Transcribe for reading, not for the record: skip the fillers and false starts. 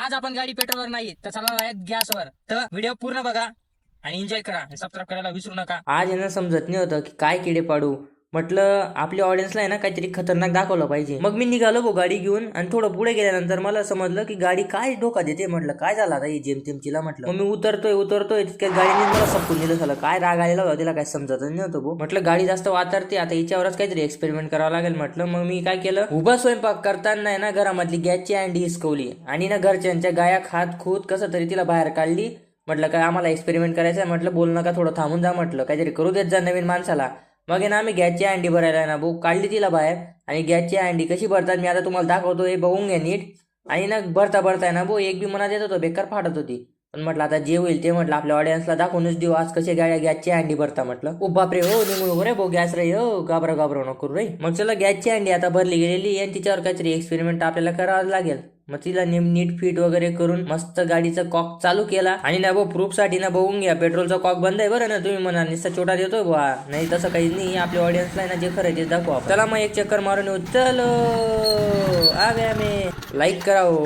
आज आपण गाडी पेट्रोलवर नाही तर चालणार आहे गॅसवर। तर व्हिडिओ पूर्ण बघा आणि एन्जॉय करा, सबस्क्राईब करायला विसरू नका। आज यांना समजत नाही होतं की काय किडे पाडू। म्हटलं आपल्या ऑडियन्सला आहे ना काहीतरी खतरनाक दाखवलं पाहिजे। मग मी निघालो भाऊ गाडी घेऊन आणि थोडं पुढे गेल्यानंतर मला समजलं की गाडी काय धोका देते। म्हटलं काय झालं आता ही जेमतेमचीला। म्हटलं मग मी उतरतोय तितक्या गाडीने मला सपकून दिलं झालं। काय राग आलेला होता तिला, काय समजत नव्हतं भाऊ। म्हटलं गाडी जास्त वातारते आता, हिच्यावरच काहीतरी एक्सपेरिमेंट करावं लागेल। म्हटलं मग मी काय केलं, उभा स्वयंपाक करताना आहे ना घरामधली गॅसची अंडी हिसकवली आणि ना घरच्यांच्या गाया खात खूत कसं तरी तिला बाहेर काढली। म्हटलं काय आम्हाला एक्सपेरिमेंट करायचं आहे, म्हटलं बोल नका, थोडं थांबून जा, म्हटलं काहीतरी करू देत जा नवीन माणसाला। मग आहे ना आम्ही गॅसची अंडी भरायला ना भाऊ काढली तिला बाहेर आणि गॅसची अंडी कशी भरतात मी आता तुम्हाला दाखवतो, हे बघून घ्या नीट। आणि ना भरता ना भाऊ एक बी मनात येत होतं बेकार फाटत होती। पण म्हटलं आता जे होईल ते म्हटलं आपल्या ऑडियन्सला दाखवूनच देऊ आज कसे गाड्या गॅसची अंडी भरता। म्हटलं ओ बापरे हो निघू रे भाऊ गॅस रे, हो घाबरा नको रे। मग चला गॅसची अंडी आता भरली गेलेली आणि तिच्यावर काहीतरी एक्सपेरिमेंट आपल्याला करावं लागेल। मग तिला नीट फिट वगैरे करून मस्त गाडीचं कॉक चालू केला आणि ना भाऊ प्रूफ साठी ना बघून घ्या पेट्रोलचा कॉक बंद आहे बरं ना। तुम्ही म्हणा नुसता छोटा देतोय बा, नाही तसं काही नाही, आपल्या ऑडियन्सला ना जे खरं ते दाखवू आपण। चला मग एक चक्कर मारून येऊ, चलो आगे आम्ही लाईक करा हो।